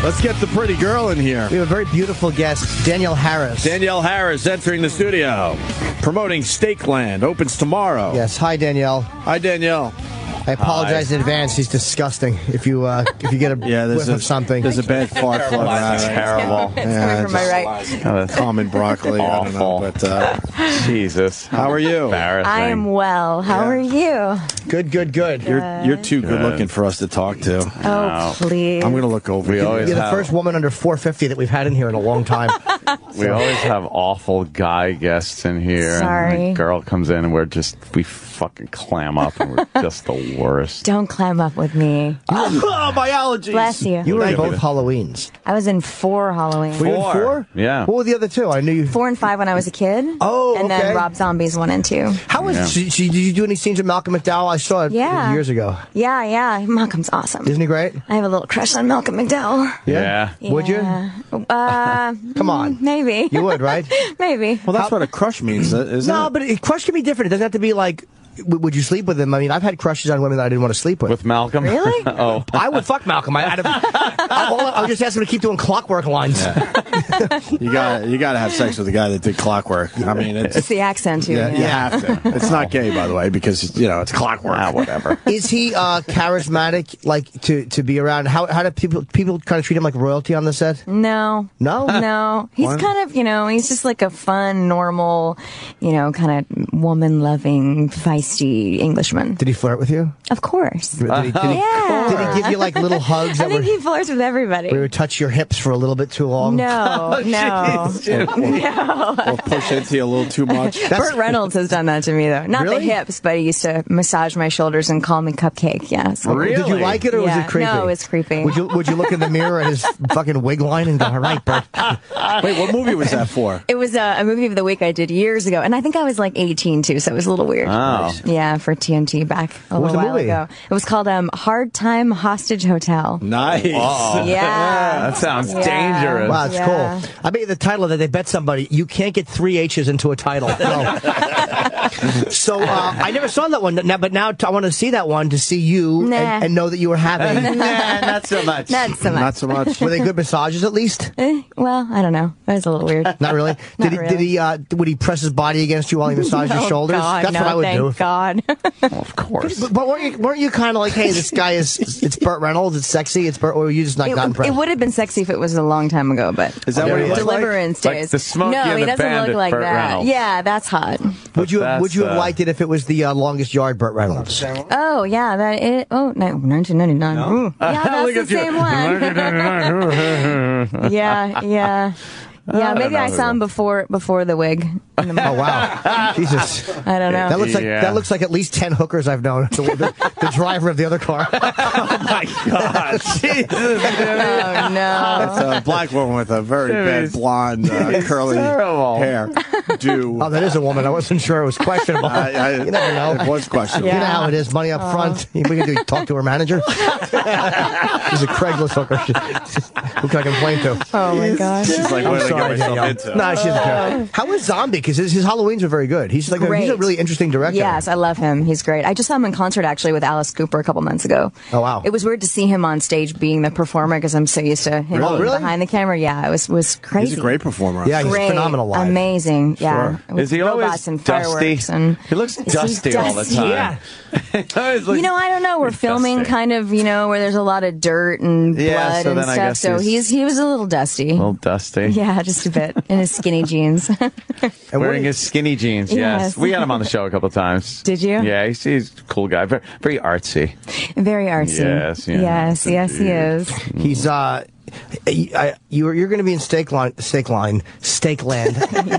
Let's get the pretty girl in here. We have a very beautiful guest, Danielle Harris. Danielle Harris entering the studio. Promoting Steakland. Opens tomorrow. Yes. Hi, Danielle. Hi, Danielle. I apologize in advance. He's disgusting. If you get a whiff of something. There's a bad fart floating around. Terrible. It's coming from my right. Common broccoli. Awful. I don't know, but, Jesus. how are you? Embarrassing. I am well. How are you? Good. You're too good looking for us to talk to. Oh, please. I'm going to look over you. You're the first woman under 450 that we've had in here in a long time. We always have awful guy guests in here. Sorry. And the girl comes in and we fucking clam up and we're just the worst. Don't climb up with me. Oh, my allergies. Bless you. You were in both Halloweens. I was in 4 Halloween. Were you in 4? Yeah. What were the other 2? I knew you. 4 and 5 when I was a kid. Oh, And okay. then Rob Zombie's 1 and 2. How was? Did you do any scenes with Malcolm McDowell? I saw it Yeah. years ago. Yeah. Malcolm's awesome. Isn't he great? I have a little crush on Malcolm McDowell. Yeah. Would you? Come on. Maybe. You would, right? Maybe. Well, that's what a crush means, isn't it? No, but crush can be different. It doesn't have to be like, would you sleep with him? I mean, I've had crushes on women that I didn't want to sleep with. With Malcolm? Really? Oh. I would fuck Malcolm. I would just ask him to keep doing clockwork lines. Yeah. You got to have sex with the guy that did Clockwork. I mean, It's the accent, too. you have to. It's not gay, by the way, because, it's Clockwork. Whatever. Is he charismatic, like, to be around? How do people kind of treat him like royalty on the set? No. No? No. He's kind of, he's just like a fun, normal, kind of woman-loving, feisty Englishman. Did he flirt with you? Of course. Did he give you like little hugs? I think he flirts with everybody. Where he would touch your hips for a little bit too long? No. Or push into you a little too much. Burt Reynolds has done that to me, though. Not Really? the hips, but he used to massage my shoulders and call me Cupcake. Yeah. So. Really? Did you like it or was it creepy? No, it was creepy. Would you look in the mirror at his fucking wig line and go, all right, Bert? Wait, what movie was that for? It was a movie of the week I did years ago, and I think I was like 18 too, so it was a little weird. Oh. Yeah, for TNT back a What was little the while movie? ago. It was called Hard Time Hostage Hotel. Nice. Oh. Yeah. That sounds Yeah. dangerous. Wow, that's Yeah. cool. I bet you the title that they bet somebody, you can't get 3 H's into a title. No. So I never saw that one, but now I want to see that one to see you Nah. and know that you were having. Nah, not so much. Not so much. Not so much. Were they good massages at least? Well, I don't know. That was a little weird. Not really. Not Did he? Would he press his body against you while he massaged your shoulders? God, That's no, what I would thank do. God. Of course. But weren't you kind of like, hey, this guy it's Burt Reynolds, it's sexy, it's Burt, or were you just not impressed? It would have been sexy if it was a long time ago, but Is that what he looks like? Deliverance Like days. the Smokey no, and he the doesn't Bandit look like Burt that. Reynolds. Yeah, that's hot. Would you That's, have liked it if it was the longest yard Burt Reynolds? Oh yeah, that is. Oh, no, 1999. Ooh. Yeah, that's the same one. Yeah. Yeah, maybe I saw him before the wig. Oh wow, Jesus! I don't know. That looks like at least 10 hookers I've known. The driver of the other car. Oh my God. Jesus. Oh no. It's a black woman with a very bad blonde, curly terrible. hair. Oh, that is a woman. I wasn't sure it was questionable. You never know. It was questionable. You know how it is. Money up front. We can do talk to her manager. She's a Craigslist hooker. Who can I complain to? Oh my gosh. She's like, what did I get myself Danielle. into? No, she doesn't care. How was Zombie? Because his Halloweens are very good. He's like he's a really interesting director. Yes, I love him. He's great. I just saw him in concert actually with Alice Cooper a couple months ago. Oh wow! It was weird to see him on stage being the performer because I'm so used to him being behind the camera. Yeah, it was crazy. He's a great performer. Yeah, he's Great, phenomenal live. amazing. Yeah, Sure. With Is he robots always and dusty? fireworks and He looks dusty all the time. Yeah. I don't know. We're filming dusty. kind of, where there's a lot of dirt and blood so and then I stuff. guess So he was a little dusty. A little dusty. Yeah, just a bit in his skinny jeans. And Wearing his skinny jeans, yes. Yes. We had him on the show a couple of times. Did you? Yeah, he's a cool guy. Very, very artsy. Very artsy. Yes, yeah. Yes, he is. He's you're going to be in Steakland.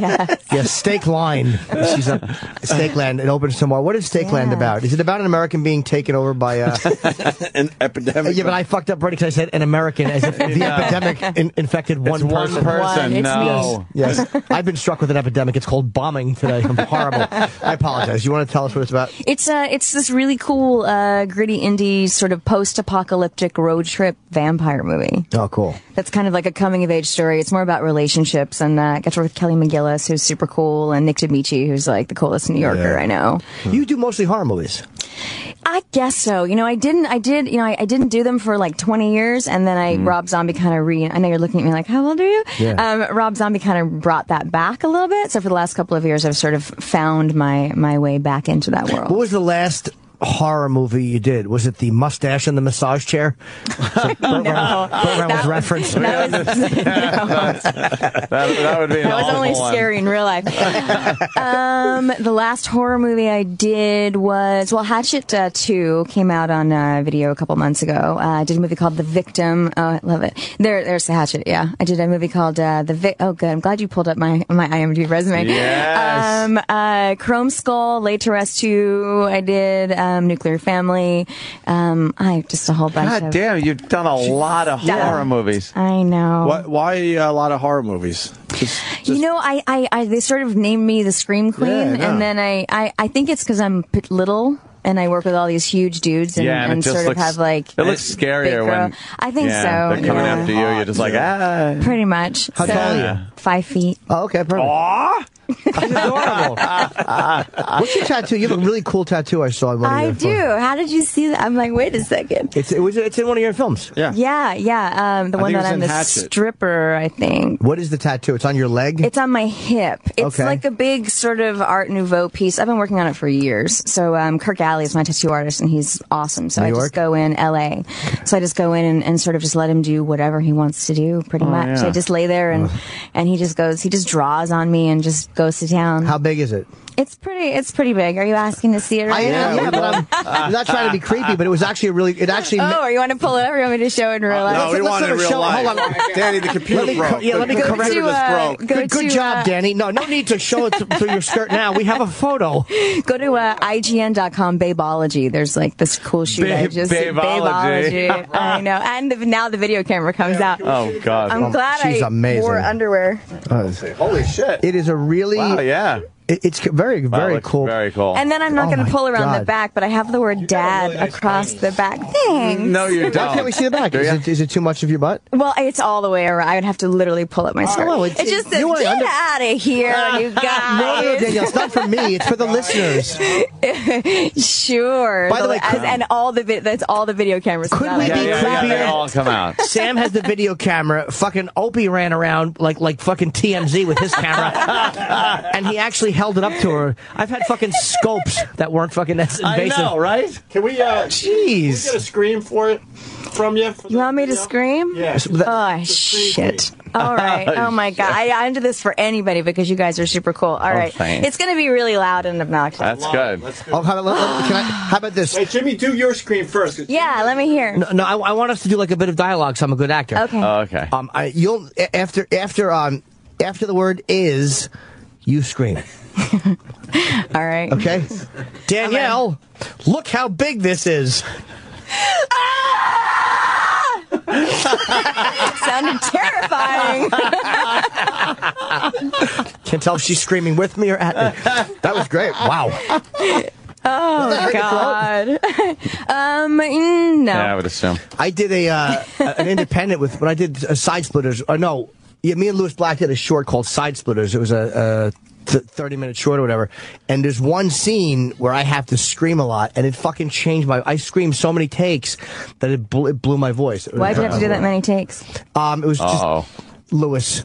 Yes. Yes, Steak Line. She's a Steakland. It opens tomorrow. What is Steakland about? Is it about an American being taken over by An epidemic. Yeah, but I fucked up already because I said an American as if the epidemic infected one It's person. one person. It's No. Yes, I've been struck with an epidemic. It's called bombing today. I'm horrible. I apologize. You want to tell us what it's about? It's this really cool, gritty indie sort of post-apocalyptic road trip vampire movie. Oh, cool. That's kind of like a coming-of-age story. It's more about relationships, and I got to work with Kelly McGillis, who's super cool, and Nick D'Amici, who's like the coolest New Yorker I know. You do mostly horror movies. I guess so. I didn't do them for like 20 years, and then Rob Zombie kind of I know you're looking at me like, how old are you? Yeah. Rob Zombie kind of brought that back a little bit. So for the last couple of years, I've sort of found my way back into that world. What was the last horror movie you did? Was it the mustache and the massage chair? No. That was referenced. That would be. That was only scary in real life. The last horror movie I did was Hatchet 2 came out on video a couple months ago. I did a movie called The Victim. Oh, I love it. There's the Hatchet. Yeah, I did a movie called Oh, good. I'm glad you pulled up my IMDb resume. Yes. Chrome Skull, Laid to Rest 2. I did. Nuclear Family. I just a whole bunch God of... damn, you've done a lot of horror movies. I know. Why a lot of horror movies? They sort of named me the Scream Queen, and then I think it's because I'm little. And I work with all these huge dudes and it just sort of have like... It looks scarier when... I think so. They're coming after you. You're just like, ah. Pretty much. How tall are you? 5 feet. Oh, okay, perfect. Aw! That's adorable. What's your tattoo? You have a really cool tattoo I saw in one of your I do. How did you see that? I'm like, wait a second. It's in one of your films. Yeah. Yeah. The one that I'm the stripper, I think. What is the tattoo? It's on your leg? It's on my hip. It's like a big sort of Art Nouveau piece. I've been working on it for years. So Kirk Alley is my tattoo artist, and he's awesome. So I just go in L.A. So I just go in and sort of just let him do whatever he wants to do, pretty much. Yeah. So I just lay there and he just draws on me and just goes to town. How big is it? It's pretty big. Are you asking to see it right now? Yeah, but I'm not trying to be creepy, but it was actually Oh, you want to pull it up or you want me to show it in real life? No, we want it in real life. Hold on. Danny, the computer broke. Let me correct it. Good job, Danny. No need to show it through your skirt now. We have a photo. Go to IGN.com, Babeology. There's like this cool shoot I just did. Babeology. I know. And now the video camera comes out. Oh, God. I'm glad she's I amazing. wore underwear. Holy shit. It is a really... Wow, yeah. It's very, very cool. Very cool. And then I'm not going to pull around the back, but I have the word dad across the back. Thanks. No, you don't. Why can't we see the back? Is it too much of your butt? Well, it's all the way around. I would have to literally pull up my skirt. It just says, get out of here, you guys. No, Danielle, it's not for me. It's for the listeners. Sure. By the way, that's all the video cameras. Could we be creepier? They all come out. Sam has the video camera. Fucking Opie ran around like fucking TMZ with his camera. And he actually held it up to her. I've had fucking scopes that weren't fucking invasive. I know, right? Can we, Jeez. get a scream from you? You want me to scream? Yeah. Oh, shit. All right. Oh, my God. I'm into this for anybody because you guys are super cool. All right. Thanks. It's going to be really loud and obnoxious. That's good. Oh, how about this? Hey, Jimmy, do your scream first. Yeah, let me hear. No, I want us to do like a bit of dialogue, so I'm a good actor. Okay. Oh, okay. You'll after the word is, you scream. All right. Okay. Danielle, look how big this is. Sounded terrifying. Can't tell if she's screaming with me or at me. That was great. Wow. Oh, God. No. Yeah, I would assume. I did an independent when I did Side Splitters. Me and Louis Black did a short called Side Splitters. It was a 30-minute short or whatever. And there's one scene where I have to scream a lot, and it fucking changed I screamed so many takes that it blew my voice. Why did you have to do that many takes? It was just Louis.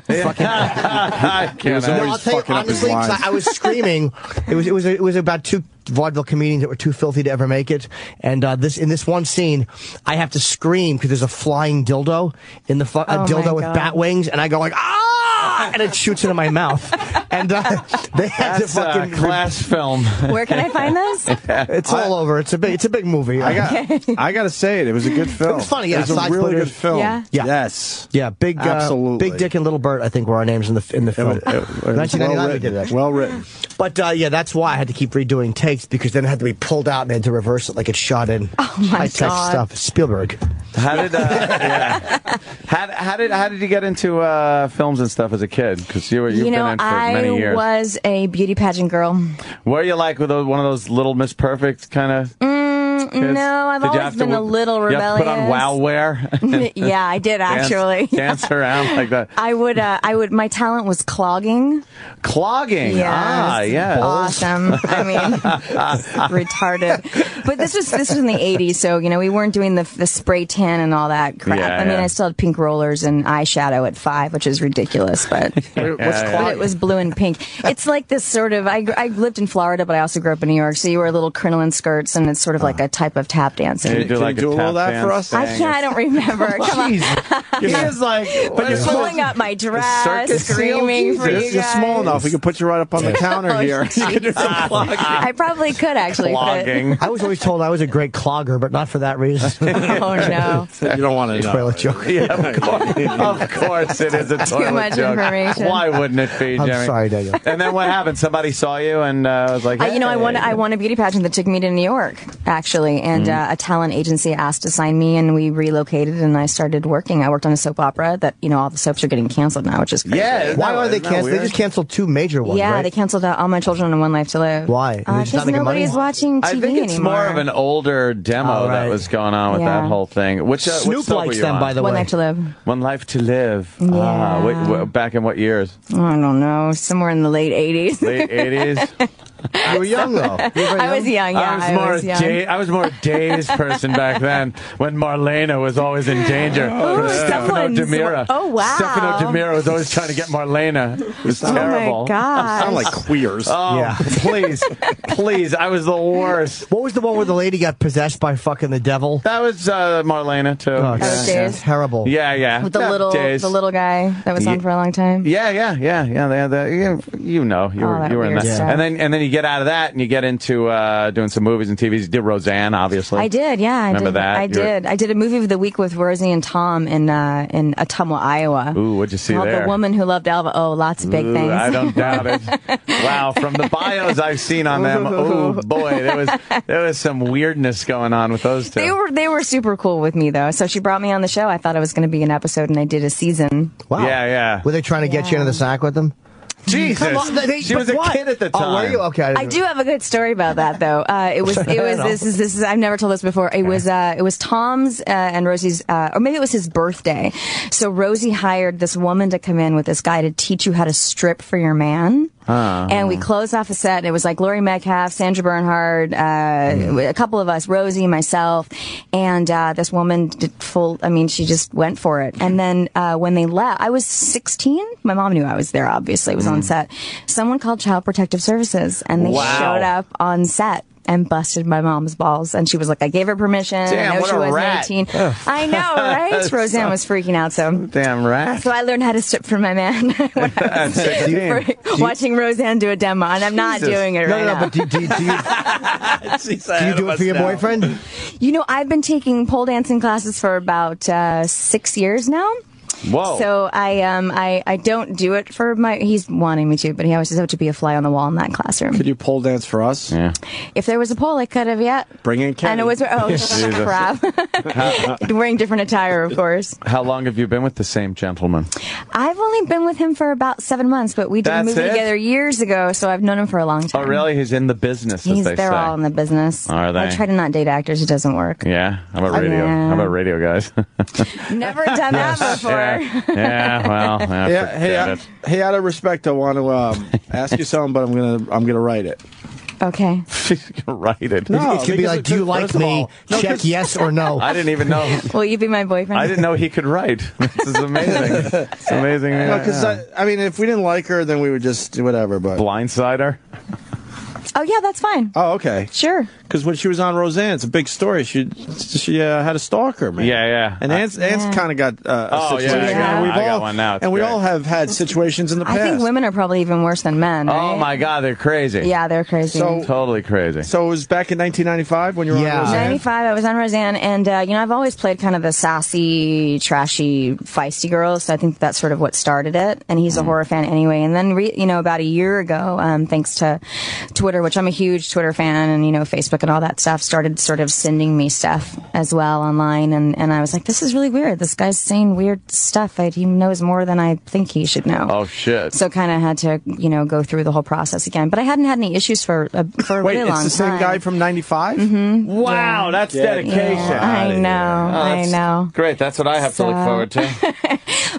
I can't. I'll tell you honestly, 'cause I was screaming. It was about two vaudeville comedians that were too filthy to ever make it. And in this one scene, I have to scream because there's a flying dildo in the dildo with bat wings, and I go like ah, and it shoots into my mouth. And they had to fucking class film. Where can I find this? It's all over. It's a big movie. I got to say it was a good film. It was funny. Yeah, it was a really good film. Yeah. Yes. Yeah. Big. Absolutely. Big Dick and Little Bert, I think, were our names in the film. 1999 we did that. Well written. But that's why I had to keep redoing takes, because then it had to be pulled out and then to reverse it like it's shot in. Oh my high-tech God. stuff. Spielberg. How did you get into films and stuff as a kid? Because you've been in for many years. I was a beauty pageant girl. Were you like one of those Little Miss Perfect kind of? No, I've always been a little rebellious. You have to put on wow wear? Yeah, I did actually. Dance around like that. I would. My talent was clogging. Clogging. Yes. Ah, yeah. Awesome. I mean, retarded. But this was in the 80s, so we weren't doing the spray tan and all that crap. Yeah, I mean, I still had pink rollers and eyeshadow at 5, which is ridiculous. But but it was blue and pink. It's like this sort of. I lived in Florida, but I also grew up in New York. So you wear little crinoline skirts, and it's sort of like a type of tap dancing. Can you do like a tap all that dance for us? thing? I can't. I don't remember. Come on. He's like, But you're pulling up my dress, circus screaming for you guys. You're small enough. We can put you right up on the counter here. You can do some clogging. I probably could actually. Clogging. I was always told I was a great clogger, but not for that reason. Oh no. You don't want to know. Toilet joke. Yeah, of course it is a toilet much joke. information. Why wouldn't it be, Jerry? I'm sorry, Danielle. And then what happened? Somebody saw you and was like, hey. I won a beauty pageant that took me to New York, actually, and a talent agency asked to sign me, and we relocated, and I started working. I worked on a soap opera that, all the soaps are getting canceled now, which is crazy. Yeah. Why are they canceled? They just canceled 2 major ones, Yeah, right? they canceled All My Children and One Life to Live. Why? They're just not Because making money? nobody's watching TV I think it's anymore. more of an older demo that was going on with that whole thing. Which Snoop soap were likes you them, on? by the way. One Life to Live. One Life to Live. Yeah. Back in what years? I don't know, somewhere in the late 80s. Late 80s? You were young, though. I was young, yeah. I was more a dazed person back then when Marlena was always in danger. Stefano DiMera. Oh, wow. Stefano DiMera was always trying to get Marlena. It was terrible. Oh, my God. Sound like queers. Oh, Yeah. please. I was the worst. What was the one where the lady got possessed by fucking the devil? That was Marlena, too. Oh, was Days. Terrible. Yeah. With the little guy that was on for a long time. Yeah. They had that. You were in that. Stuff. And then you get out of that and you get into doing some movies and TVs. You did Roseanne, obviously. I did, yeah. Remember that? I did. I did a movie of the week with Rosie and Tom in Ottumwa, Iowa. Ooh, what'd you see called there? The Woman Who Loved Elva. Oh, lots of big things. I don't doubt it. Wow, from the bios I've seen on them, oh boy, there was some weirdness going on with those two. They were super cool with me though. So she brought me on the show. I thought it was going to be an episode, and I did a season. Wow. Yeah. Were they trying to get you into the sack with them? Jesus, Come on, she was a kid at the time. Oh, were you? Okay. I do have a good story about that though. It was this is I've never told this before. It was Tom's and Rosie's or maybe it was his birthday. So Rosie hired this woman to come in with this guy to teach you how to strip for your man. And we closed off a set, and it was like Laurie Metcalf, Sandra Bernhard, a couple of us, Rosie, myself, and this woman she just went for it. And then when they left, I was 16. My mom knew I was there, obviously. It was on set. Someone called Child Protective Services, and they showed up on set and busted my mom's balls. And she was like, I gave her permission. Damn, I know what she a was rat. 18. I know, right? Roseanne was freaking out, so. Damn rat. So I learned how to strip for my man when I was 16. Watching Roseanne do a demo, and I'm not doing it right now. No, but do you do you do it for your boyfriend? I've been taking pole dancing classes for about 6 years now. Whoa. So I don't do it for he's wanting me to, but he always says I have to be a fly on the wall in that classroom. Could you pole dance for us? Yeah. If there was a pole, I could have, yeah. Bring in Kenny. And it was, crap. Wearing different attire, of course. How long have you been with the same gentleman? I've only been with him for about 7 months, but we did a movie together years ago, so I've known him for a long time. Oh, really? He's in the business, as they say. They're all in the business. Are they? I try to not date actors. It doesn't work. Yeah? How about radio? Yeah. How about radio guys? Never done that before. Yeah, well, hey, out of respect, I want to ask you something, but I'm gonna write it. Okay. Write it. No, It could be like, do you like me? Check yes or no. I didn't even know. Will you be my boyfriend? I didn't know he could write. This is amazing. It's amazing. Because I mean, if we didn't like her, then we would just do whatever. But Blindside her? Oh, yeah, that's fine. Oh, okay. Sure. Because when she was on Roseanne, it's a big story. She had a stalker, man. Yeah. And Ant's kind of got a situation. Yeah. And I got one now. It's and we great. all have had situations in the past. I think women are probably even worse than men, right? Oh, my God, they're crazy. Yeah, they're crazy. So- Totally crazy. So it was back in 1995 when you were on Roseanne? 95, I was on Roseanne, and I've always played kind of the sassy, trashy, feisty girl, so I think that's sort of what started it. And he's a horror fan anyway. And then, about a year ago, thanks to Twitter Twitter, which I'm a huge Twitter fan, and, Facebook and all that stuff, started sort of sending me stuff as well online. And I was like, this is really weird. This guy's saying weird stuff. He knows more than I think he should know. Oh, shit. So kind of had to, go through the whole process again. But I hadn't had any issues for a really long time. Wait, it's the same guy from 95? Mm-hmm. Wow, that's dedication. Yeah, I know. Great. That's what I have to look forward to.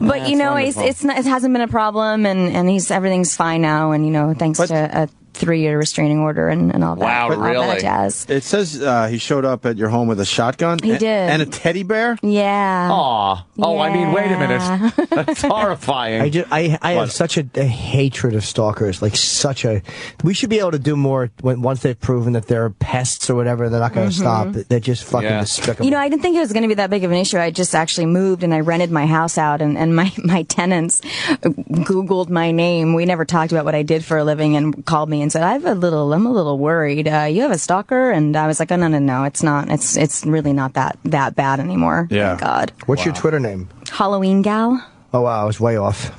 But, it hasn't been a problem, and everything's fine now, and, thanks to a 3-year restraining order and all that. Wow, really? All that jazz. It says he showed up at your home with a shotgun. He did. And a teddy bear? Yeah. Aw. Oh, I mean, wait a minute. That's horrifying. I have such a hatred of stalkers. We should be able to do more once they've proven that they're pests or whatever. They're not going to stop. They're just fucking despicable. I didn't think it was going to be that big of an issue. I just actually moved and I rented my house out, and my tenants Googled my name. We never talked about what I did for a living, and called me and said, I'm a little worried. You have a stalker? And I was like, oh, no, it's not. It's really not that bad anymore. Yeah. Thank God. What's your Twitter name? Halloween Gal. Oh, wow, I was way off.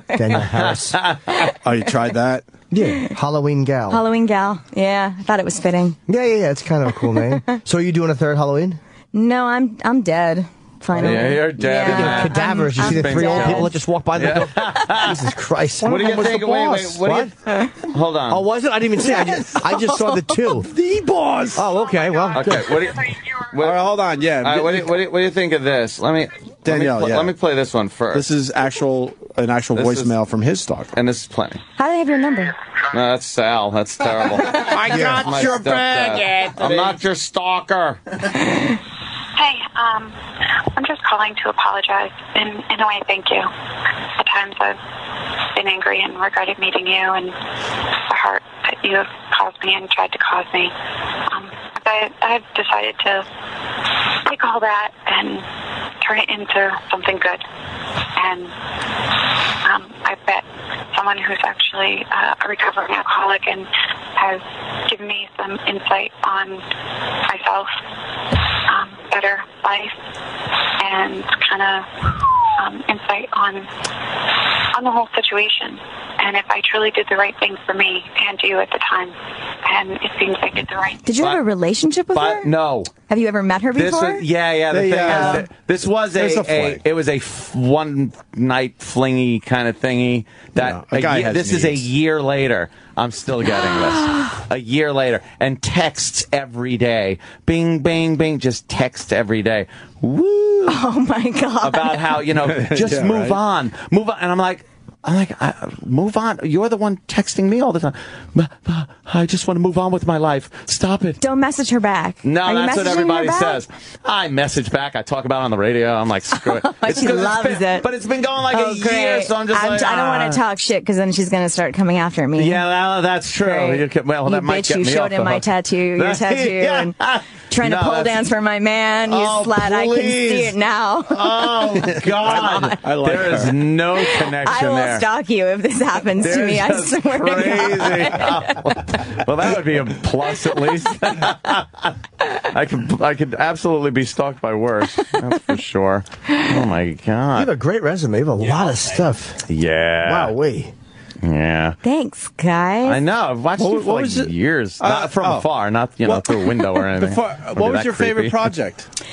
Danielle Harris. Oh, you tried that? Yeah, Halloween Gal. Halloween Gal. Yeah, I thought it was fitting. Yeah, it's kind of a cool name. So are you doing a third Halloween? No, I'm dead. Finally. Yeah, you're dead. Speaking of cadavers, you see the 3 old people that just walked by the door? Jesus Christ. What do you think? Wait, hold on. Oh, was it? I didn't even see it. I just saw the 2. The boss! Oh, okay, well. Okay, good. what do you... All right, hold on, yeah. What do you think of this? Danielle, let me play this one first. This is an actual voicemail from his stalker. And this is plenty. How do they have your number? No, that's Sal. That's terrible. I got your bag. I'm not your stalker. Hey, I'm just calling to apologize. In a way, thank you. At times I've been angry and regretted meeting you and the hurt that you have caused me and tried to cause me. I've decided to take all that and turn it into something good. And I've met someone who's actually a recovering alcoholic and has given me some insight on myself, better life, and kind of insight on the whole situation. And if I truly did the right thing for me and you at the time, and it seems I did the right thing. Did you have a relationship with her? No. Have you ever met her before? This was it was a one night flingy kind of thingy. This is a year later. I'm still getting this. A year later. And texts every day. Bing, bing, bing. Just text every day. Woo! Oh, my God. About how, just move on. Move on. And I'm like, move on. You're the one texting me all the time. I just want to move on with my life. Stop it. Don't message her back. No, that's what everybody says. I message back. I talk about it on the radio. I'm like, screw it. She loves it. But it's been going like a year, so I'm just I don't want to talk shit because then she's going to start coming after me. Yeah, that's true. Well, that might get me off the hook. You showed him my tattoo, your tattoo, and trying to pole dance for my man. You slut. I can see it now. Oh, God. There is no connection there. I will stalk you if this happens to me. I swear to God. Well, that would be a plus at least. I could absolutely be stalked by worse. That's for sure. Oh my God! You have a great resume. You have a lot of stuff. Yeah. Wow, Yeah. Thanks, guys. I know. I've watched you for years. Not from afar, not through a window or anything. What was your favorite project?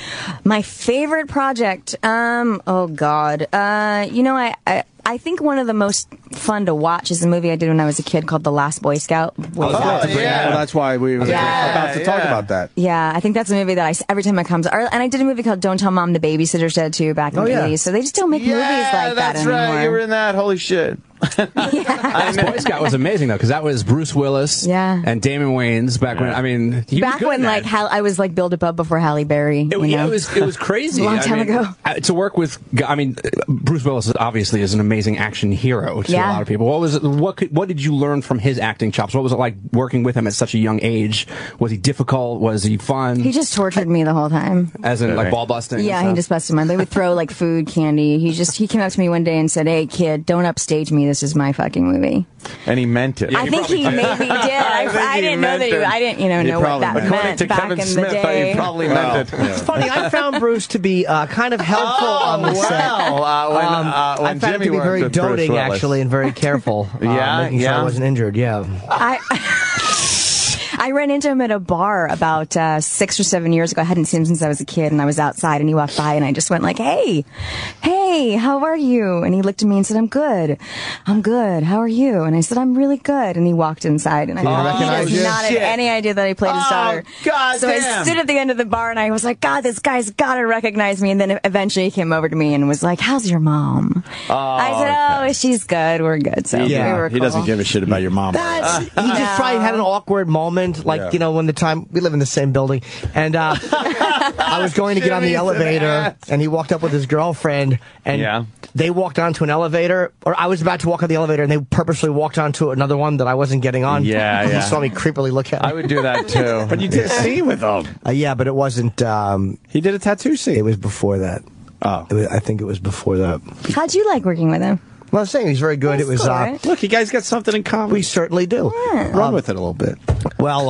My favorite project? Oh, God. I think one of the most fun to watch is a movie I did when I was a kid called The Last Boy Scout. Well, that's why we were about to talk about that. Yeah, I think that's a movie that every time it comes, and I did a movie called Don't Tell Mom the Babysitter's Dead too back in the 80s. So they just don't make movies like that anymore. That's right. You were in that. Holy shit. Last Boy Scout was amazing though, because that was Bruce Willis and Damon Wayans back when. I mean, back when I was like Bill DeBub before Halle Berry. It was crazy. A long time ago. To work with, Bruce Willis obviously is an amazing action hero to a lot of people. What did you learn from his acting chops? What was it like working with him at such a young age? Was he difficult? Was he fun? He just tortured me the whole time. As in like ball busting? Yeah, he just busted mine. They would throw like food, candy. He came up to me one day and said, "Hey kid, don't upstage me. This is my fucking movie." And he meant it. I think he maybe did. I didn't know that. I didn't know what that meant back in the day. He probably meant it. It's funny. I found Bruce to be kind of helpful on the set. I found him to be very doting, actually, and very careful. Making sure I wasn't injured. Yeah. I ran into him at a bar about 6 or 7 years ago. I hadn't seen him since I was a kid, and I was outside, and he walked by, and I just went like, hey, how are you? And he looked at me and said, I'm good. How are you? And I said, I'm really good. And he walked inside, and I thought, he does not have any idea that I played his daughter. God so damn. I stood at the end of the bar, and I was like, God, this guy's got to recognize me. And then eventually he came over to me and was like, how's your mom? I said, she's good. We're good. So we were he doesn't give a shit about your mom. He just probably had an awkward moment, like, when the time, we live in the same building, and I was going to get on the elevator, and he walked up with his girlfriend, and they walked onto an elevator, or I was about to walk on the elevator, and they purposely walked onto another one that I wasn't getting on. He saw me creepily look at me. I would do that too. But you did a scene with him. But it wasn't. He did a tattoo scene. It was before that. I think it was before that. How'd you like working with him? Well, I was saying he's very good. That's it was cool, right? Look, you guys got something in common. We certainly do. Yeah. Run with it a little bit. Well,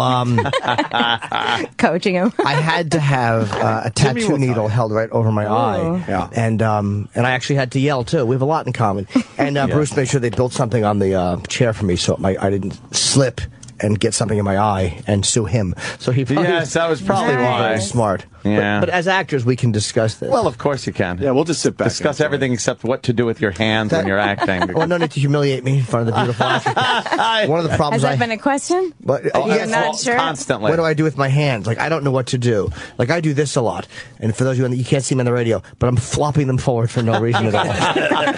coaching him. I had to have a tattoo needle held right over my eye. Yeah. And I actually had to yell too. We have a lot in common. And Bruce made sure they built something on the chair for me so I didn't slip and get something in my eye and sue him. So he probably that was probably why. Smart. Yeah. But as actors, we can discuss this. Well, of course you can. Yeah, we'll just sit back. Discuss everything except what to do with your hands when you're acting. Well, no need to humiliate me in front of the beautiful actress. One of the problems Has that been a question? Yes, not sure? Constantly. What do I do with my hands? Like, I don't know what to do. Like, I do this a lot. And for those of you can't see me on the radio, but I'm flopping them forward for no reason at all.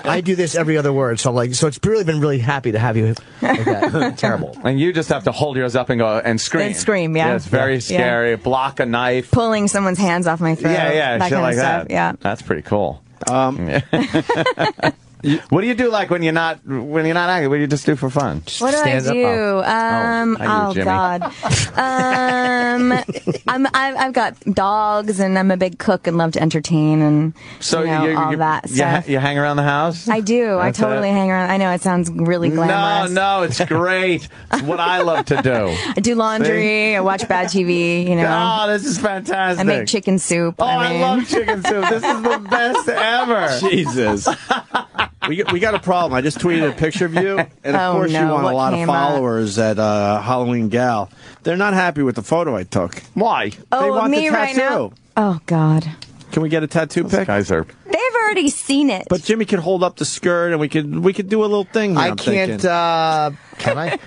I do this every other word. So it's really been really happy to have you like that. Terrible. And you just have to hold yours up and go and scream. And scream, yeah. It's very scary. Block a knife. Pulling someone's hands off my throat. Yeah, that shit kind like of stuff. that. Yeah. That's pretty cool. What do you do like when you're not acting? What do you just do for fun? What do I do? God. I've got dogs, and I'm a big cook and love to entertain, and all that stuff. You hang around the house? I do. I totally hang around. I know it sounds really glamorous. No, it's great. It's what I love to do. I do laundry. I watch bad TV. Oh, this is fantastic. I make chicken soup. I love chicken soup. This is the best ever. Jesus. We got a problem. I just tweeted a picture of you, and of course you want a lot of followers at Halloween Gal. They're not happy with the photo I took. Why? They want me the tattoo. right now? Oh, God. Can we get a tattoo pic? Guys are... They've already seen it. But Jimmy could hold up the skirt, and we could do a little thing here, I'm can't. Can I?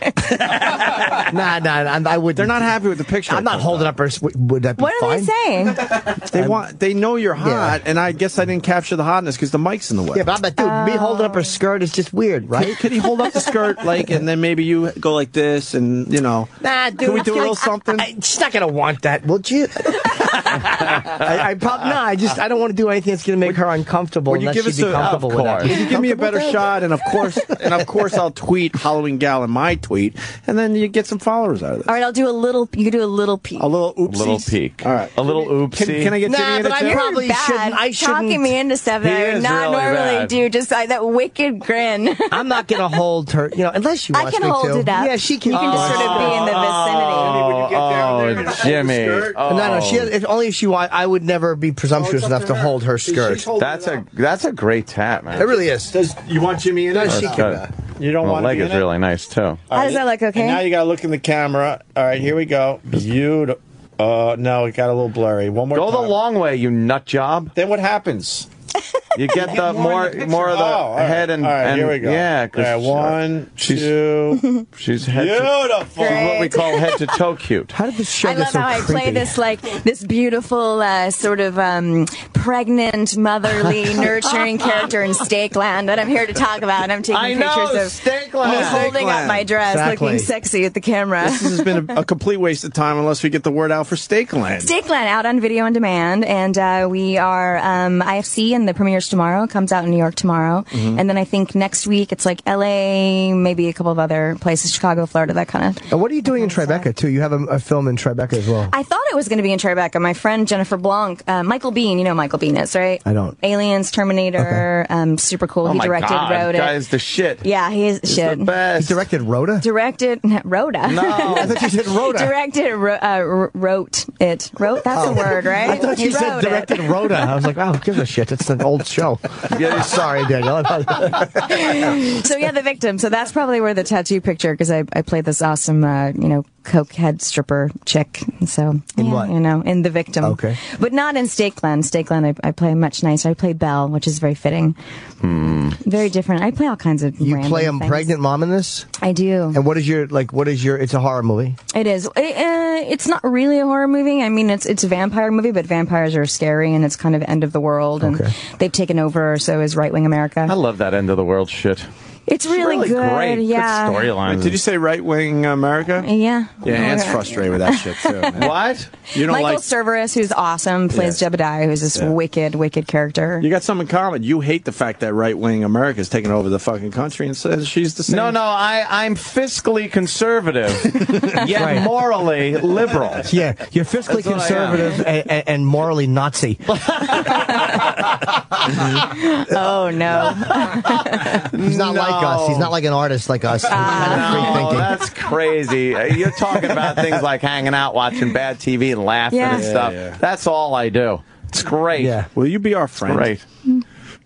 Nah. I would. They're not happy with the picture. I'm not holding up. Would that be what fine? are they saying? They know you're hot, and I guess I didn't capture the hotness because the mic's in the way. Yeah, but I'm like, dude, me holding up her skirt is just weird, right? Could he hold up the skirt, and then maybe you go like this, and Nah, dude. Can we do a little something? She's not gonna want that, would you? I don't want to do anything that's gonna make her uncomfortable. Would you give us a comfortable with that? Would you give me a better shot? And of course, I'll tweet Halloween Gal in my tweet, and then you get some followers out of this. All right, I'll do a little. You can do a little peek. A little oopsie. Little peek. All right. A little oopsie. Can I get Jimmy in it too? Probably shouldn't. I shouldn't. Talking me into stuff that I would not really normally bad. do. Just that wicked grin. I'm not gonna hold her. Unless she wants I can me hold to. it up. Yeah, she can. You can just sort of be in the vicinity. Jimmy. No. If only if she wants. I would never be presumptuous enough to hold her skirt. That's a great tat, man. It really is. You want Jimmy in it? No, she can. You don't want to leg be in is it? really nice too. How does that look? Okay. And now you gotta look in the camera. All right, here we go. Beautiful. No, it got a little blurry. One more time. Go the long way, you nut job. Then what happens? You get the more of the head and all right, here we go. Yeah, because 1, 2. She's head Beautiful. She's what we call head to toe cute. How did this show I love how I play this beautiful sort of pregnant, motherly, nurturing character in Steakland that I'm here to talk about. I'm taking pictures of Steakland. me holding up my dress, looking sexy at the camera. This has been a complete waste of time unless we get the word out for Steakland. Steakland out on video on demand, and we are IFC, and the premieres tomorrow. Comes out in New York tomorrow, and then I think next week it's like LA, maybe a couple of other places, Chicago, Florida, that kind of. And what are you doing in Tribeca too? You have a film in Tribeca as well. I thought it was going to be in Tribeca. My friend Jennifer Blanc, Michael Bean, you know who Michael Bean is, right? I don't. Aliens, Terminator, super cool. Oh he my directed, God, wrote it. Guy's the shit. Yeah, he's shit. The best. He directed Rhoda? Rhoda. No. I thought you said Rhoda. Directed, wrote it. Wrote? That's a word, right? I thought you said directed Rhoda. I was like, wow, who gives a shit? It's an old show. Yeah, sorry, Danielle. So yeah, The Victim. So that's probably where the tattoo picture, because I played this awesome, cokehead stripper chick. So in what? In The Victim. Okay, but not in Stakeland. Stakeland, I play much nicer. I play Belle, which is very fitting. Very different. I play all kinds of. You play a things. pregnant mom in this? I do. And what is your? It's a horror movie. It is. It's not really a horror movie. I mean, it's a vampire movie, but vampires are scary, and it's kind of end of the world, and they've taken over. So is right wing America. I love that end of the world shit. It's really good. Great. Yeah. Good storyline. Did you say right-wing America? Yeah. Yeah, Anne's frustrated with that shit, too. What? You don't Michael Cerveris, who's awesome, plays Jebediah, who's this wicked, wicked character. You got something in common. You hate the fact that right-wing America is taking over the fucking country and says she's the same. No, I'm fiscally conservative, yet morally liberal. Yeah, you're fiscally conservative and morally Nazi. Oh, no. He's not like us. He's not like an artist like us. He's kind of free thinking. That's crazy. You're talking about things like hanging out, watching bad TV, and laughing and stuff. Yeah. That's all I do. It's great. Yeah. Will you be our friend? Great.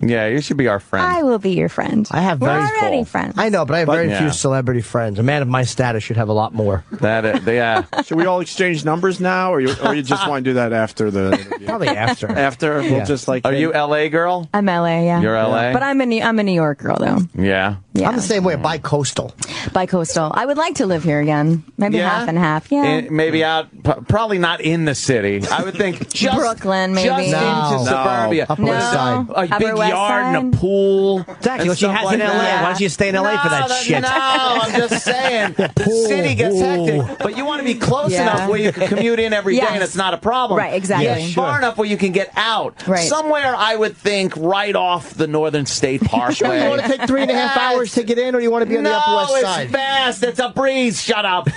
Yeah, you should be our friend. I will be your friend. I have We're very already friends. I know, but I have very few celebrity friends. A man of my status should have a lot more. Should we all exchange numbers now, or you just want to do that after the interview? Probably after. After? We'll just like... Are you LA girl? I'm LA, yeah. You're LA? But I'm a New York girl, though. Yeah. I'm the same way, bi-coastal. Bi-coastal. I would like to live here again. Maybe half and half. Yeah. Maybe out, probably not in the city. I would think just Brooklyn, maybe. Just into suburbia. Upper West Side. A big yard and a pool. Exactly what she has in LA. Why don't you stay in LA for that shit? No, I'm just saying. The city gets hectic. But you want to be close enough where you can commute in every day and it's not a problem. Right, exactly. Yet far enough where you can get out. Right. Somewhere, I would think, right off the Northern State Parkway. Sure, you want to take 3.5 hours to get in, or you want to be on the Upper West Side? No, it's fast. It's a breeze. Shut up.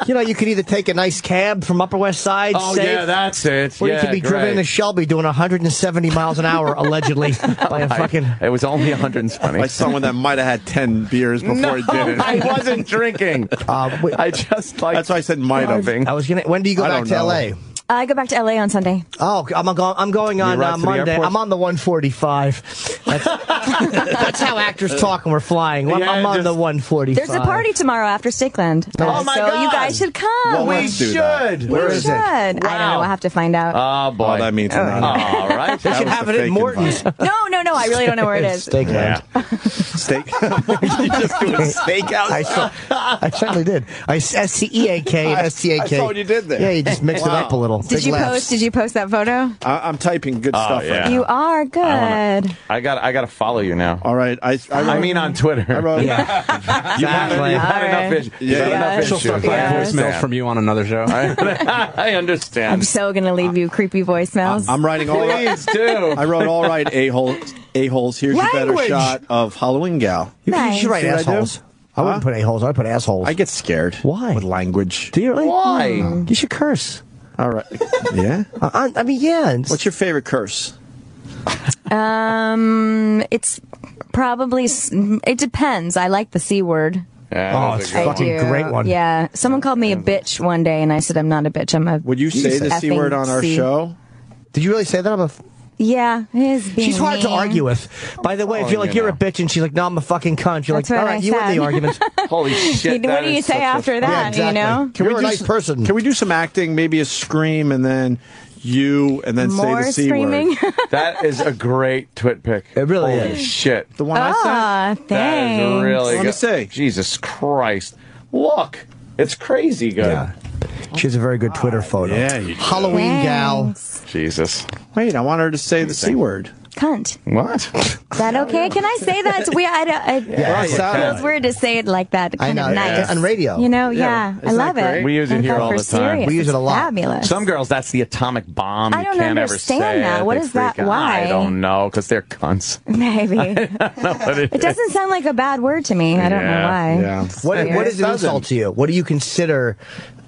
You could either take a nice cab from Upper West Side, yeah, that's it. Or you could be driven in a Shelby doing 170 miles an hour, allegedly, by a fucking... It was only 120. Like someone that might have had 10 beers before he did it. I wasn't drinking. I just like... That's why I said might have. When do you go back to L.A.? I go back to LA on Sunday. Oh, I'm going on Monday. I'm on the 145. That's how actors talk when we're flying. I'm on the 145. There's a party tomorrow after Stakeland. Oh my God. You guys should come. Well, we should. Where is it? Wow. I don't know. I'll have to find out. Oh boy, that means nothing. All right. They should have it at Morton's. No. I really don't know where it is. Stakeland. Steak. You just do a steakhouse. I certainly did. S-C-E-A-K and S-T-A-K. I thought you did there. Yeah, you just mixed it up a little. Did you post that photo? I'm typing good stuff right now. You are good. I got to follow you now. All right. I mean on Twitter. I wrote, You've had enough issues. She'll start playing voicemails from you on another show. I understand. I'm so going to leave you creepy voicemails. I'm writing all right. Please do. I wrote all right, a-holes. Here's your better shot of Halloween Gal. You should write assholes. I wouldn't put a-holes. I'd put assholes. I get scared. Why? With language. Do you really? Why? You should curse. All right. Yeah? I mean, yeah. What's your favorite curse? It's probably, it depends. I like the C word. Yeah, it's a fucking great one. Yeah. Someone called me a bitch one day, and I said, I'm not a bitch. I'm a Would you say the C word on our show? Did you really say that? Yeah, she's hard to argue with. By the way, if you're like, you're a bitch, and she's like, no, I'm a fucking cunt, you're like, all right, you win the argument. Holy shit. What do you say after that, yeah, exactly. you know? You're a nice person. Can we do some acting, maybe a scream, and then and then say the C screaming? word? That is a great twit pick. It really Holy is. Shit. The one I said? Thanks. That is really Let me see. Jesus Christ. Look. It's crazy good. Yeah. She has a very good Twitter photo. Yeah, you do. Halloween gal. Jesus. Wait, I want her to say the C word. Cunt. What? Is that okay? Can I say that? It's weird. It feels weird to say it like that. Kind of nice. On radio. You know, I love it. We use it here all the time. Serious. We use it a lot. Fabulous. Some girls, that's the atomic bomb. I don't you can't understand ever say that. it. What They is that? freak out. Why? I don't know, because they're cunts. Maybe. I don't know what it doesn't sound like a bad word to me. I don't know why. Yeah. What is an insult to you? What do you consider,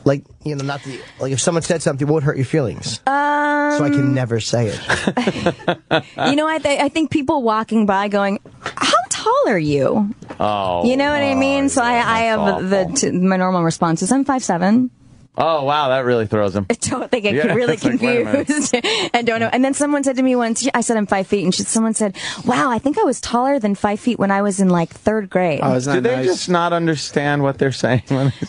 like, you know, not the, like, if someone said something, what would hurt your feelings? So I can never say it. You know, I think people walking by going, how tall are you? Oh. You know what I mean? So I have my normal response is I'm 5'7". Oh, wow, that really throws them. They get really confused and don't know. And then someone said to me once, I said I'm 5 feet, and someone said, wow, I think I was taller than 5 feet when I was in like 3rd grade. Oh, do they just not understand what they're saying?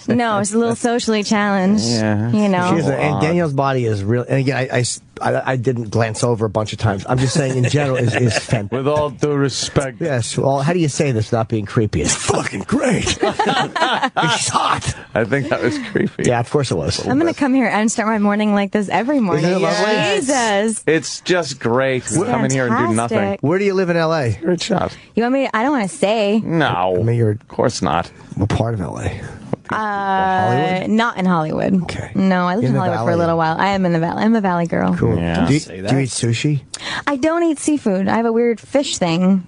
No, it's a little socially challenged. Yeah. You know. And Danielle's body is real. And again, I didn't glance over a bunch of times. I'm just saying in general is fantastic. With all due respect. Yes. Well, how do you say this without being creepy? It's fucking great. It's hot. I think that was creepy. Yeah, of course it was. I'm going to come here and start my morning like this every morning. Isn't it lovely? Jesus. It's just great. Come in here and do nothing. Where do you live in L.A.? Great shot. You want me? I don't want to say. No. I mean, of course not. What part of L.A.? Hollywood? Not in Hollywood. Okay. No, I lived in Hollywood for a little while. I am in the Valley. I'm a Valley girl. Cool. Yeah. Do you eat sushi? I don't eat seafood. I have a weird fish thing.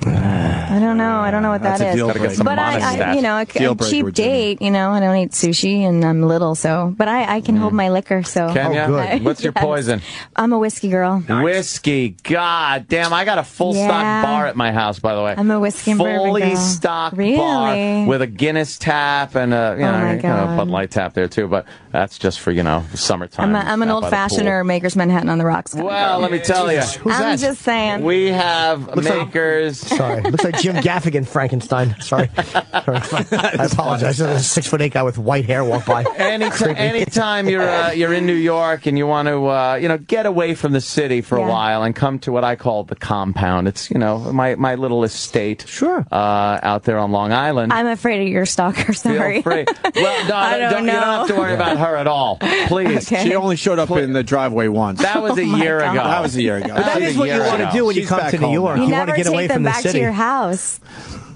I don't know. I don't know what that is. But I a cheap date, I don't eat sushi and I'm little, so. But I can hold my liquor, so. Can you? What's your poison? I'm a whiskey girl. Whiskey. God damn, I got a full stock bar at my house, by the way. I'm a whiskey and bourbon girl. Fully stocked bar with a Guinness tap and a Bud Light tap there too, but that's just for, summertime. I'm an old-fashioner, Maker's Manhattan on the rocks. Well, let me tell you. I'm just saying. We have Makers. Sorry. Looks like Jim Gaffigan Frankenstein. Sorry. I apologize. There's a 6'8" guy with white hair walk by. Anytime you're in New York and you want to get away from the city for a while and come to what I call the compound. It's my little estate. Sure. Out there on Long Island. I'm afraid of your stalker. Sorry. Feel free. Well, no, you don't have to worry about her at all. Please. Okay. She only showed up in the driveway once. That was a year ago. That was a year ago. But that is what you want to do when you come to New York. You want to get away from the city. To your house.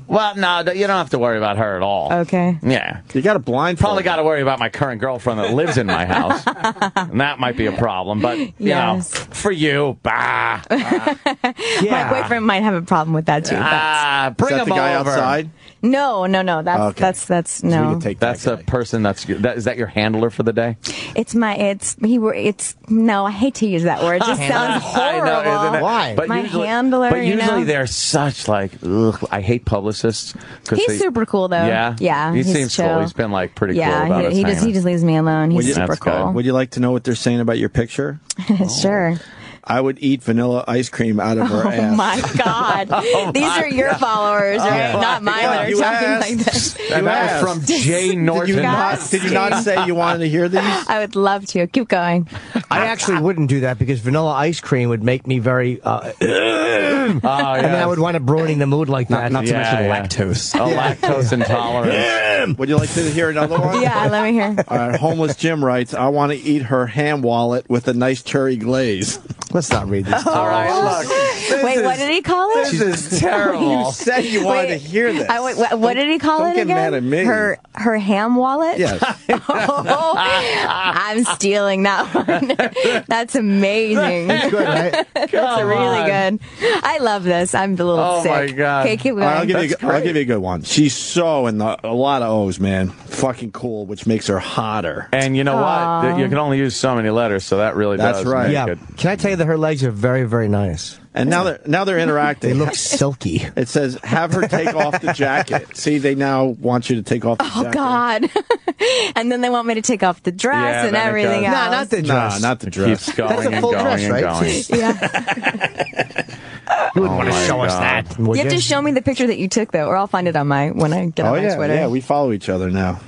Well, no, you don't have to worry about her at all. Okay. Yeah. You got a blindfold. Probably got to worry about my current girlfriend that lives in my house. And that might be a problem, but, for you, My boyfriend might have a problem with that, too. Bring him the guy over. Outside? No. That's no. So that's a person is that your handler for the day? No, I hate to use that word. It just sounds horrible. I know, isn't it? Why? But my handler, But usually they're such I hate publicists. He's super cool, though. Yeah? He seems chill. cool. He's been pretty cool about us. He just leaves me alone. He's super cool. Would you like to know what they're saying about your picture? Sure. I would eat vanilla ice cream out of her ass. Oh, my God. These are your followers, right? Not mine that are talking like this. That was from Jay Norton. Did you not say you wanted to hear these? I would love to. Keep going. I actually wouldn't do that because vanilla ice cream would make me very... and then I would wind up ruining the mood like that. Not to mention lactose. Lactose intolerance. Would you like to hear another one? Yeah, let me hear. All right, Homeless Jim writes, I want to eat her ham wallet with a nice cherry glaze. Let's not read this. All right, look. Wait, what did he call it? This is terrible. You said you wanted to hear this. What did he call it again? Don't get mad at me. Her ham wallet? Yes. I'm stealing that one. That's amazing. That's good, right? That's really good. I love this. I'm a little sick. Oh, my God. Okay, keep going. I'll give you a good one. She's so in a lot of O's, man. Fucking cool, which makes her hotter. And you know what? You can only use so many letters, so that really does. That's right. Yeah. Can I tell you that her legs are very, very nice? And now they're interacting. They look silky. It says, have her take off the jacket. See, they now want you to take off the jacket. Oh, God. And then they want me to take off the dress and everything else. No, not the dress. No, not the dress. Keeps going. That's a full dress, right? Yeah. You wouldn't want to show us that. You have to show me the picture that you took, though, or I'll find it on when I get on my Twitter. Yeah, we follow each other now.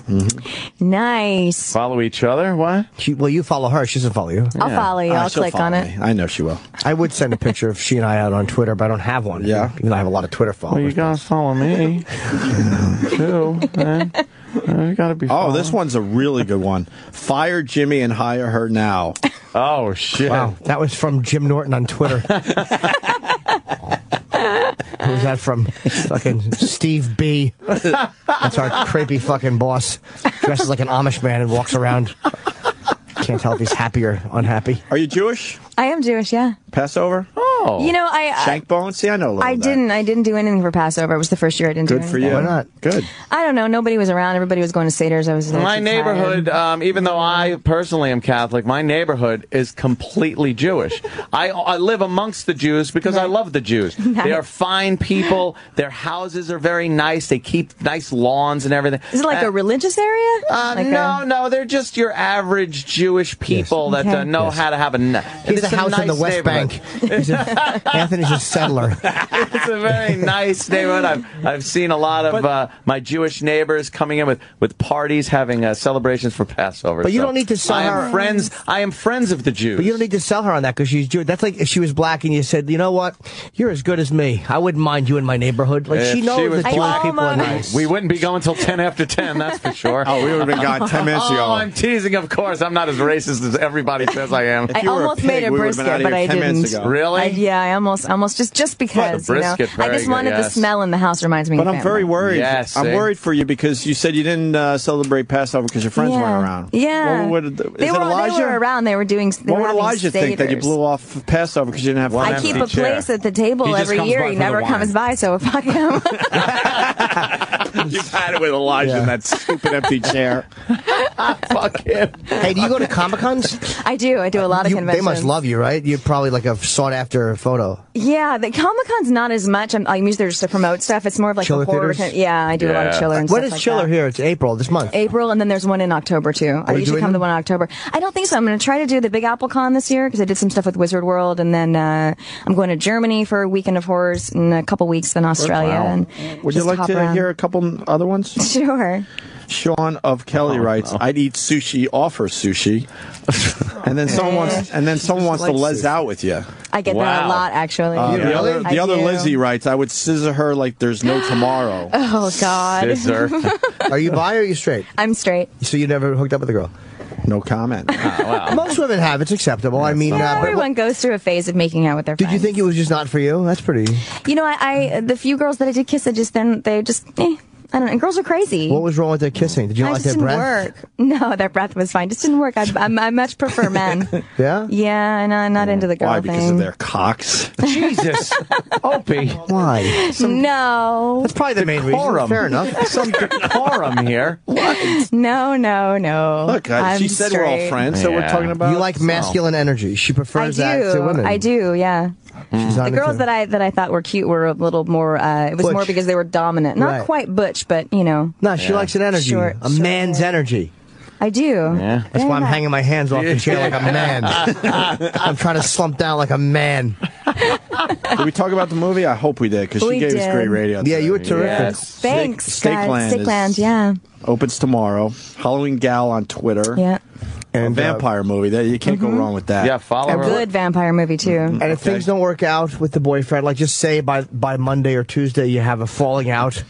Mm-hmm. Nice. Follow each other? What? Well, you follow her. She doesn't follow you. I'll follow you. I'll click on it. I know she will. I would send a picture of she and I out on Twitter, but I don't have one. Yeah. Even though I have a lot of Twitter followers. Well, you gotta follow me, too, man. You gotta be following. This one's a really good one. Fire Jimmy and hire her now. Oh, shit. Wow. That was from Jim Norton on Twitter. Who was that from? Fucking Steve B. That's our creepy fucking boss. Dresses like an Amish man and walks around. Can't tell if he's happy or unhappy. Are you Jewish? I am Jewish, yeah. Passover? Oh, Oh. You know, Shank bone? See, I know a little of that. I didn't do anything for Passover. It was the first year I didn't do anything. Good for you. Why not? Good. I don't know. Nobody was around. Everybody was going to Seder's. I was My neighborhood, even though I personally am Catholic, my neighborhood is completely Jewish. I live amongst the Jews because I love the Jews. They are fine people. Their houses are very nice. They keep nice lawns and everything. Is it like a religious area? No, they're just your average Jewish people that know how to have He's a house in the West Bank. Anthony's a settler. It's a very nice neighborhood. I've seen a lot of my Jewish neighbors coming in with parties, having celebrations for Passover. But you don't need to sell her. I am friends of the Jews. But you don't need to sell her on that because she's Jewish. That's like if she was black and you said, you know what, you're as good as me. I wouldn't mind you in my neighborhood. Like she knows that Jewish people are nice. We wouldn't be going till 10 after 10. That's for sure. Oh, we would have been gone 10 minutes ago. Oh, I'm teasing. Of course, I'm not as racist as everybody says I am. I almost made a brisket, but I didn't. Really? I almost just because. I just wanted the smell in the house. Reminds me. But of I'm very worried. Yes, I'm worried for you because you said you didn't celebrate Passover because your friends weren't around. Yeah, they were around. They were doing. What would Elijah think that you blew off Passover because you didn't have? I keep a place at the table every year. He never comes by, so fuck him. You've had it with Elijah in that stupid empty chair. Fuck him. Hey, do you go to Comic-Cons? I do a lot of conventions. They must love you, right? You're probably like a sought-after photo. Yeah, the Comic-Con's not as much. I'm used there just to promote stuff. It's more of like Chiller a horror. I do a lot of Chiller and When stuff is like Chiller that. here? It's April, this month. April, and then there's one in October, too. I usually come to one in October. I don't think so. I'm going to try to do the Big Apple Con this year because I did some stuff with Wizard World, and then I'm going to Germany for a weekend of horrors in a couple weeks, then Australia. Wow. And would you like to hear a couple other ones? Sure. Sean of Kelly writes, "I'd eat sushi, offer sushi," and then someone wants to les out with you. I get that a lot, actually. The other Lizzie writes, "I would scissor her like there's no tomorrow." Oh God. Scissor. Are you bi or are you straight? I'm straight. So you never hooked up with a girl? No comment. Wow. Most women have. It's acceptable. I mean, everyone goes through a phase of making out with their friends. Did you think it was just not for you? That's pretty. You know, I the few girls that I did kiss, I don't know. Girls are crazy. What was wrong with their kissing? Did you not like their breath? Work. No, their breath was fine. Just didn't work. I much prefer men. Yeah? Yeah, and I'm not into the girl Why? thing. Because of their cocks? Jesus. Opie. Why? No. That's probably the main reason. Fair enough. Some decorum here. What? No. Look, she said straight. we're all friends, so we're talking about... You like masculine energy. She prefers that to women. I do, yeah. The girls that I thought were cute were a little more. It was butch. more because they were dominant, not quite butch, but you know. No, she likes an energy, a man's energy. I do. Yeah. That's why I'm hanging my hands off the chair like a man. I'm trying to slump down like a man. Did we talk about the movie? I hope we did, because she gave us great radio. Yeah, you were terrific. Yes. Thanks, guys. Steakland, yeah. Opens tomorrow. Halloween Gal on Twitter. Yeah. And vampire movie. You can't go wrong with that. Yeah, follow her. A good vampire movie, too. And if things don't work out with the boyfriend, like just say by Monday or Tuesday you have a falling out,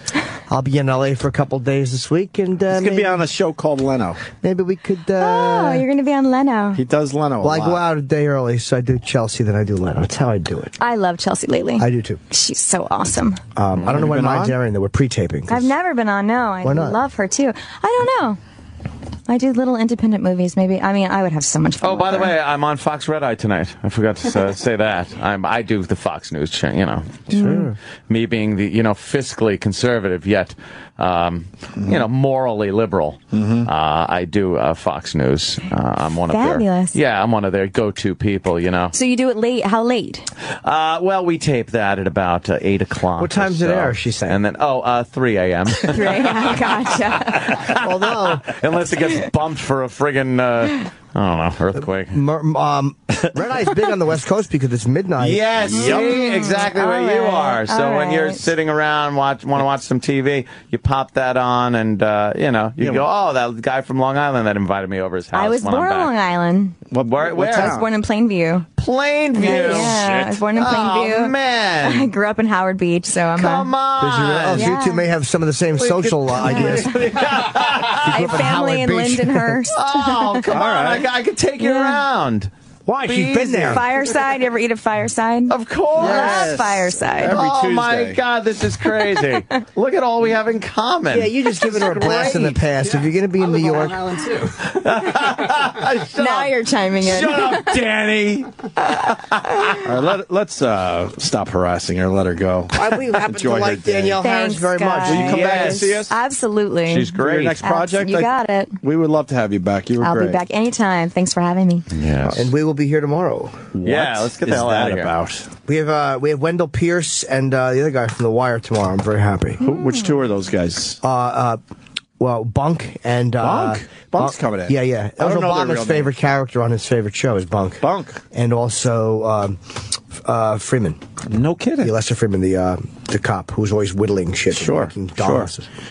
I'll be in L.A. for a couple days this week. And he's going to be on a show called Leno. Maybe we could... oh, you're going to be on Leno. He does Leno Well, I go out a day early, so I do Chelsea, then I do Leno. That's how I do it. I love Chelsea lately. I do, too. She's so awesome. I don't know when mine's airing, though. We're pre-taping. I've never been on, no. I love her, too. I don't know. I do little independent movies, maybe. I mean, I would have so much fun. Oh, by the way, I'm on Fox Red Eye tonight. I forgot to say that. I do the Fox News channel, you know. Sure. Me being the, fiscally conservative, yet, morally liberal. I do Fox News. I'm one Fabulous. I'm one of their go-to people, So you do it late? How late? Well, we tape that at about 8 o'clock. What time's it air, she said? And then, 3 a.m. 3 a.m. Gotcha. Although... Unless it gets bumped for a friggin', I don't know, earthquake. Red Eye's big on the West Coast because it's midnight. Yes, exactly where you are. So when you're sitting around, want to watch some TV, you pop that on, and you go, oh, that guy from Long Island that invited me over his house. I was born on Long Island. Where? I was born in Plainview. Plainview. Yeah, I was born in Plainview. Oh man, I grew up in Howard Beach, so I'm. Come on. So you two may have some of the same social ideas. I have family in Lindenhurst. Oh, come on! I could take you around. Why? She's been there. Fireside. You ever eat at Fireside? Of course. I love Fireside. Every Tuesday. My God, this is crazy. Look at all we have in common. Yeah, you just given her a blast in the past. If you're going to be in New York. Island too. Now you're chiming in. Shut up, Danny. All right, let's stop harassing her. Let her go. We happen to like Danielle Harris very much. Will you come back and see us? Absolutely. She's great. For your next project? You got it. We would love to have you back. You were great. I'll be back anytime. Thanks for having me. Yes. And we will be here tomorrow. Yeah, let's get the hell out of here. About? We have Wendell Pierce and the other guy from The Wire tomorrow. I'm very happy. Which two are those guys? Well, Bunk and Bunk's coming in. Yeah. That was Obama's favorite character on his favorite show is Bunk. And also Freeman. No kidding. Lester Freeman, the cop who's always whittling shit. Sure.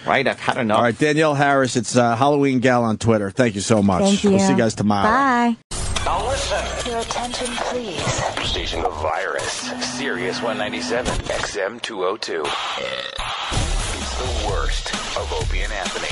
Right, I've had enough. All right, Danielle Harris. It's Halloween Gal on Twitter. Thank you so much. Thank you. We'll see you guys tomorrow. Bye. Now listen. Your attention, please. Station of virus. Sirius 197. XM 202. It's the worst of Opie and Anthony.